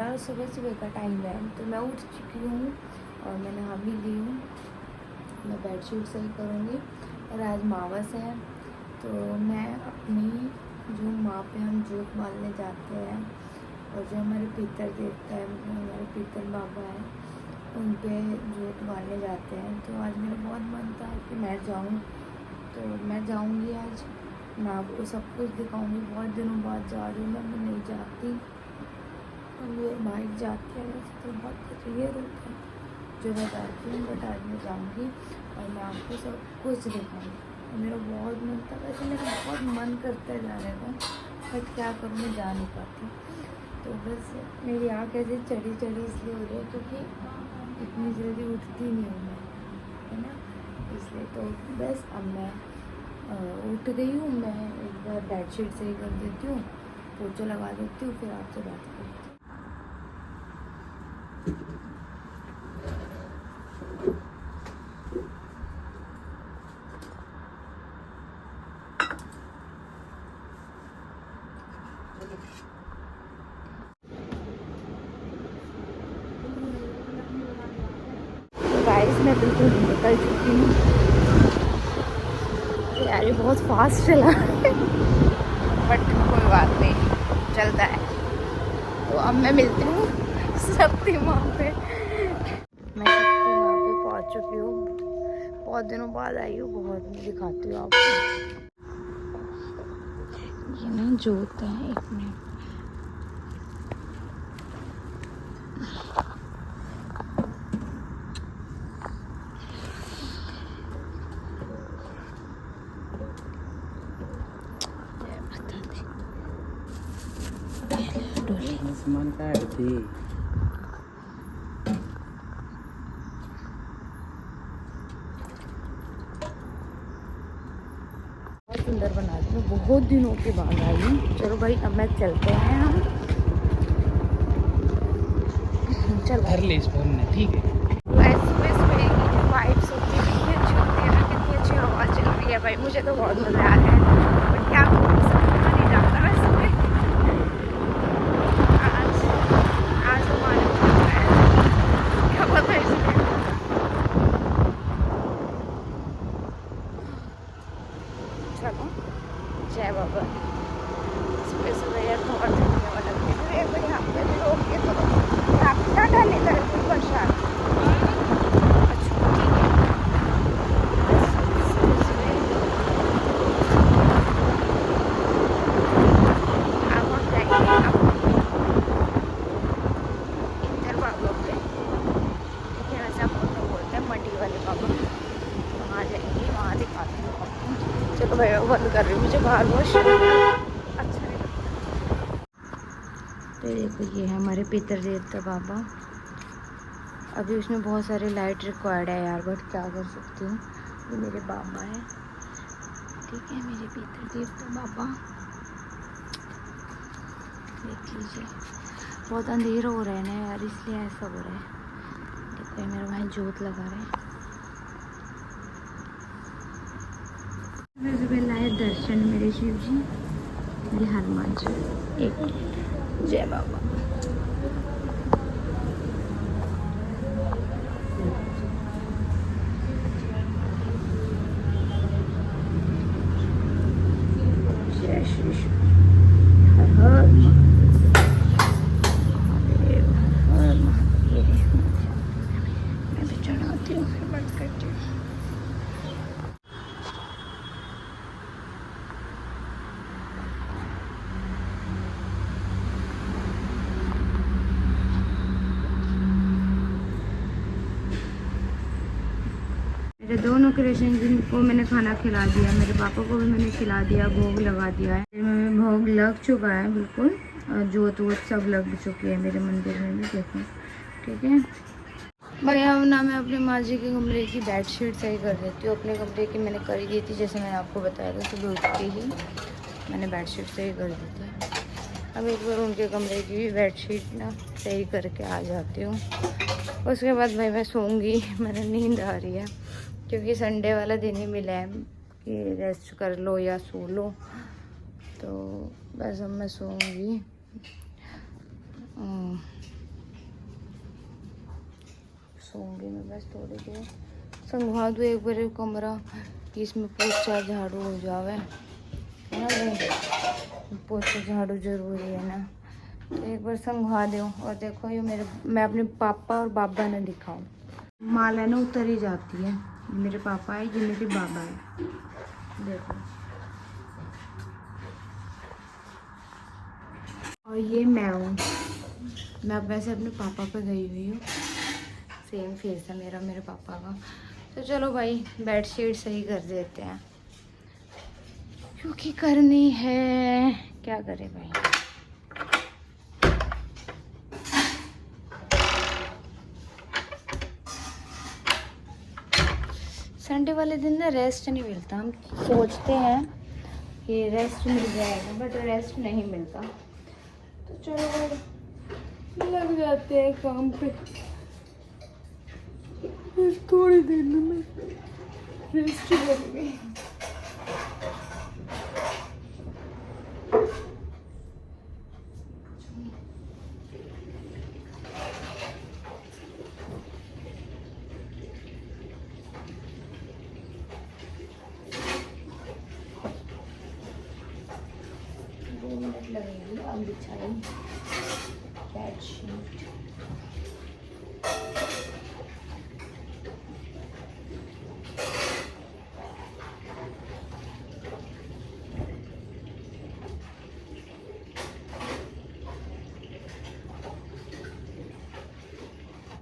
सुबह सुबह का टाइम है, तो मैं उठ चुकी हूँ और मैं नहा भी ली हूँ। मैं बेडशीट सही करूँगी और आज मावस है, तो मैं अपनी जो माँ पे हम जोत मारने जाते हैं और जो हमारे पितर देवता है, मतलब हमारे पितर बाबा है, उन पे जोत मारने जाते हैं। तो आज मेरा बहुत मन था कि मैं जाऊँ, तो मैं जाऊँगी आज। मैं आपको सब कुछ दिखाऊंगी। बहुत दिनों बाद जा रही हूँ मैं नहीं जाती। मेरे भाई जाते हैं, वैसे तो बहुत रेयर होता है जो मैं जाती हूँ, बट आज मैं जाऊँगी और मैं आपको सब कुछ दिखाऊँगी। मेरा बहुत मन था, वैसे मेरा बहुत मन करता है जाने का, बट क्या करूँ, मैं जा नहीं पाती। तो बस मेरी आँख ऐसे चढ़ी इसलिए हो रही है क्योंकि इतनी जल्दी उठती नहीं हूँ मैं, है ना, इसलिए। तो बस अब मैं उठ गई हूँ। मैं एक बार बेडशीट सही कर देती हूँ, पोछा लगा देती हूँ, फिर आपसे बात करती हूँ। गाइस मैं बिल्कुल निकल चुकी हूँ यार, ये बहुत फास्ट चला बट कोई बात नहीं, चलता है। तो अब मैं मिलती हूँ शक्ति माँ पे। मैं शक्ति माँ पे पहुँच चुकी हूँ, बहुत दिनों बाद आई हूँ। बहुत दिखाती हूँ आपको। ये ना जोत है, एक मिनट। आसमान का थी। बहुत सुंदर बना दी, मैं बहुत दिनों के बाद आई हूँ। चलो भाई अब मैं चलते हैं हम। चल घर ले इस फोन में, ठीक है। वाइब्स होती है, कितनी अच्छी हवा चल रही है भाई, मुझे तो बहुत मज़ा आ रहा है। बट क्या करूँ, समझ नहीं जाता वैसे में। आज हमारे क्या पता है इसमें। चलो जय बाबा। सुबह सुबह यार बहुत ठंडी हवा लग रही है। यहाँ पे भी रोक के तो आप क्या डाले कर बरसात। चलो भाई बंद कर रही हूँ, मुझे बाहर बहुत अच्छा नहीं लगता। तो देखो ये है हमारे पितर देवता बाबा। अभी उसमें बहुत सारे लाइट रिक्वायर्ड है यार, बट क्या कर सकती हूँ। ये मेरे बाबा है, ठीक है, मेरे पितर देवता बाबा। देख लीजिए बहुत अंधेरा हो रहा है ना यार, इसलिए ऐसा हो रहा है। देखो ये मेरा भाई जोत लगा रहा है। सबसे पहला है दर्शन मेरे शिव जी, मेरे हनुमान जी। एक मिनट, जय बाबा। जय श्री शिव। हर हर महादेव, हर महादेव। मैं भी चढ़ाती हूँ, फिर बंद करती हूँ। मेरे दोनों कृष्ण जी को मैंने खाना खिला दिया, मेरे पापा को भी मैंने खिला दिया, भोग लगा दिया है। में भोग लग चुका है बिल्कुल, और जोत वोत सब लग चुकी है मेरे मंदिर में भी, देखो ठीक है भाई। अब ना मैं अपनी माँ जी के कमरे की बेडशीट सही कर देती हूँ। अपने कमरे की मैंने कर दी थी, जैसे मैंने आपको बताया था, सुबह उठ के ही मैंने बेडशीट सही कर दी थी। अब एक बार उनके कमरे की भी बेडशीट ना सही करके आ जाती हूँ। उसके बाद भाई मैं सोऊंगी, मैंने नींद आ रही है, क्योंकि संडे वाला दिन ही मिला है कि रेस्ट कर लो या सो लो। तो बस अब मैं सोऊंगी। सोऊंगी मैं बस थोड़ी देर। संगवा दूँ एक बार कमरा कि इसमें पोछा झाड़ू हो जावे, है ना भाई, पोछा झाड़ू जरूरी है ना। तो एक बार संगवा दूँ। और देखो ये मैं अपने पापा और बाबा ने दिखाऊँ, माल है ना उतर ही जाती है। मेरे पापा है, ये मेरे बाबा है, देखो। और ये मैं हूँ, मैं वैसे अपने पापा पे गई हुई हूँ, सेम फेस है मेरा मेरे पापा का। तो चलो भाई बेडशीट सही कर देते हैं, क्योंकि करनी है, क्या करें भाई। संडे वाले दिन ना रेस्ट नहीं मिलता, हम सोचते हैं कि रेस्ट मिल जाएगा बट रेस्ट नहीं मिलता। तो चलो भाई लग जाते हैं काम पे, थोड़ी देर में रेस्ट करूँगी। लगेगी अब बिछाई बेडशीट।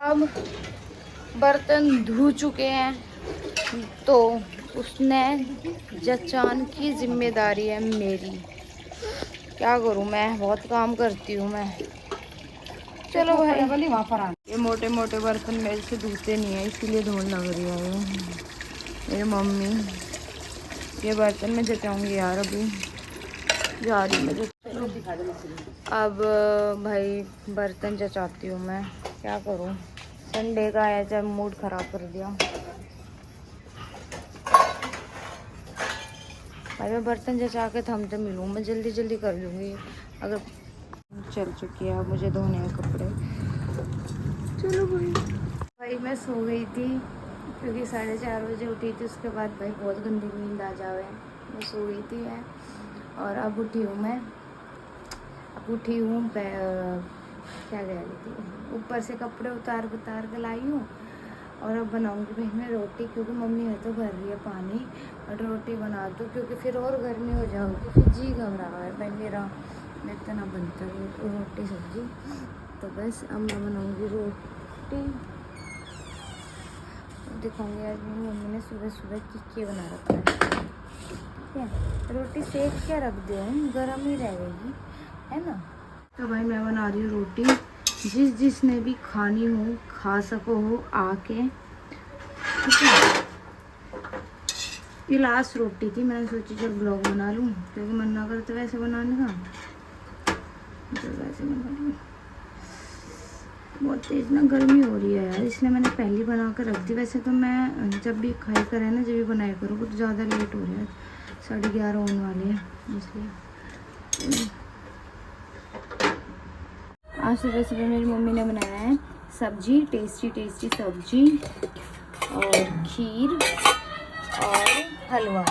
अब बर्तन धो चुके हैं तो उसने जचान की जिम्मेदारी है मेरी। क्या करूं, मैं बहुत काम करती हूँ मैं। चलो भाई ये मोटे मोटे बर्तन मेरे से धोते नहीं है, इसीलिए धोने लग रही है मेरी मम्मी। ये बर्तन मैं जचाऊंगी यार, अभी जा रही मैं। अब भाई बर्तन जचाती हूँ मैं, क्या करूँ, संडे का आया जब मूड खराब कर दिया। भाई मैं बर्तन जचा के थमते मिलूँ, मैं जल्दी जल्दी कर लूँगी। अगर चल चुकी है अब मुझे धोने हैं कपड़े। चलो भाई मैं सो गई थी क्योंकि 4:30 बजे उठी थी। उसके बाद भाई बहुत गंदी नींद आ जावे, मैं सो गई थी है। और अब उठी हूँ मैं, अब उठी हूँ क्या कह रही थी, ऊपर से कपड़े उतार के लाई हूँ। और अब बनाऊंगी भाई मैं रोटी, क्योंकि मम्मी है तो भर रही है पानी, और रोटी बना दूँ क्योंकि फिर और गर्मी हो जाएगी, फिर जी घबरा है भाई मेरा, मैं इतना बनता है रोटी सब्जी। तो बस अब मैं बनाऊंगी रोटी, दिखाऊंगी आज मेरी मम्मी ने सुबह सुबह क्या बना रखा है। ठीक है, रोटी सेक क्या रख दे, गर्म ही रहेगी, है ना। तो भाई मैं बना रही हूँ रोटी, जिसने भी खानी हो खा सको हो आके। ठीक है, ये लास्ट रोटी थी, मैंने सोची चल ब्लॉग बना लूँ, क्योंकि मन ना करता वैसे बनाने का, तो वैसे बना लूँ। बहुत तेज ना गर्मी हो रही है यार, इसलिए मैंने पहले बना कर रख दी। वैसे तो मैं जब भी खाई करे ना, जब भी बनाया करूँ, कुछ ज़्यादा लेट हो रहा है, 11:30 होने वाले हैं इसलिए। आज सुबह सुबह मेरी मम्मी ने बनाया है सब्जी, टेस्टी सब्जी और खीर और हलवा,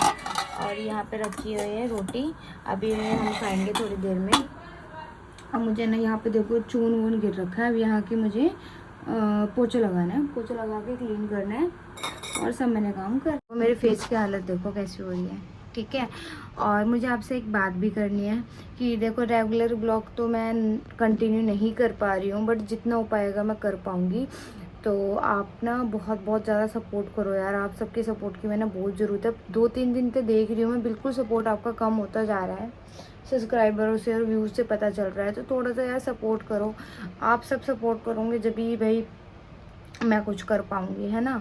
और यहाँ पे रखी हुई है रोटी। अभी हम खाएंगे थोड़ी देर में। अब मुझे ना यहाँ पे देखो चून वून गिर रखा है, अब यहाँ की मुझे पोछा लगाना है, पोछा लगा के क्लीन करना है, और सब मैंने काम कर। तो मेरे फेस की हालत देखो कैसी हो रही है। ठीक है, और मुझे आपसे एक बात भी करनी है कि देखो रेगुलर ब्लॉग तो मैं कंटिन्यू नहीं कर पा रही हूँ, बट जितना हो पाएगा मैं कर पाऊँगी। तो आप ना बहुत ज़्यादा सपोर्ट करो यार, आप सबके सपोर्ट की मैंने बहुत ज़रूरत है। 2-3 दिन से देख रही हूँ मैं, बिल्कुल सपोर्ट आपका कम होता जा रहा है, सब्सक्राइबरों से और व्यूज़ से पता चल रहा है। तो थोड़ा सा यार सपोर्ट करो, आप सब सपोर्ट करोगे जब भी भाई मैं कुछ कर पाऊँगी, है ना।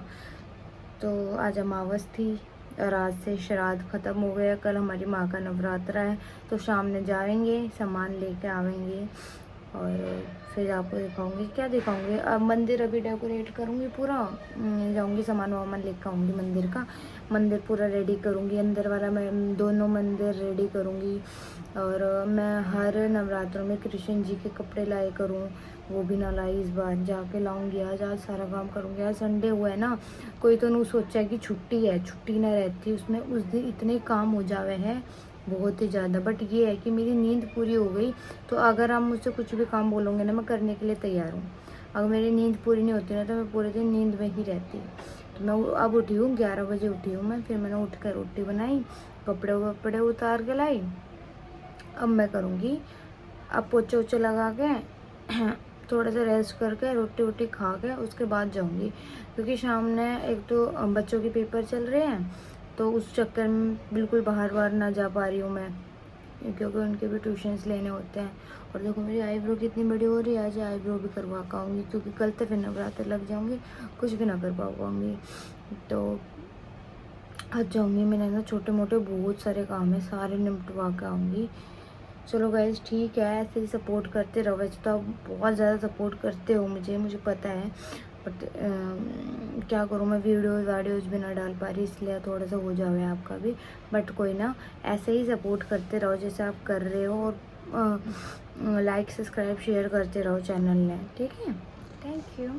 तो आज अमावस थी और आज से श्राद्ध ख़त्म हो गया। कल हमारी माँ का नवरात्रा है, तो शाम में जाएंगे, सामान लेके आवेंगे और फिर आपको दिखाऊंगी। क्या दिखाऊंगी, अब मंदिर अभी डेकोरेट करूँगी पूरा, जाऊँगी सामान वामान लेकर आऊँगी मंदिर का, मंदिर पूरा रेडी करूँगी, अंदर वाला मैं दोनों मंदिर रेडी करूँगी। और मैं हर नवरात्रों में कृष्ण जी के कपड़े लाए करूँ, वो भी ना लाई इस बार। जाके लाऊंगी आज सारा काम करूँगी। आज संडे हुआ है ना, कोई तो नहीं सोचा है कि छुट्टी है, छुट्टी ना रहती उसमें उस दिन इतने काम हो जावे हैं बहुत ही ज़्यादा। बट ये है कि मेरी नींद पूरी हो गई, तो अगर आप मुझसे कुछ भी काम बोलोगे ना, मैं करने के लिए तैयार हूँ। अगर मेरी नींद पूरी नहीं होती ना, तो मैं पूरे दिन नींद में ही रहती। तो मैं अब उठी हूँ, 11 बजे उठी हूँ मैं। फिर मैंने उठ कर रोटी बनाई, कपड़े वपड़े उतार के लाई। अब मैं करूँगी, अब पोछे वोछे लगा के थोड़ा सा रेस्ट करके रोटी वोटी खा के उसके बाद जाऊँगी, क्योंकि शाम ने एक तो बच्चों के पेपर चल रहे हैं, तो उस चक्कर में बिल्कुल बाहर ना जा पा रही हूँ मैं, क्योंकि उनके भी ट्यूशन्स लेने होते हैं। और देखो मेरी आईब्रो कितनी बड़ी हो रही है, आज आईब्रो भी करवा पाऊँगी, क्योंकि कल तो फिर नवरात्र लग जाऊँगी, कुछ भी ना कर पाऊँगी। तो आज जाऊँगी मैंने ना, छोटे मोटे बहुत सारे काम है, सारे निपटवा के आऊँगी। चलो गाइस ठीक है, ऐसे ही सपोर्ट करते रहो। वैसे तो आप बहुत ज़्यादा सपोर्ट करते हो मुझे पता है, बट क्या करूँ मैं, वीडियोज़ भी ना डाल पा रही, इसलिए थोड़ा सा हो जावे आपका भी। बट कोई ना, ऐसे ही सपोर्ट करते रहो जैसे आप कर रहे हो, और लाइक सब्सक्राइब शेयर करते रहो चैनल में, ठीक है। Thank you.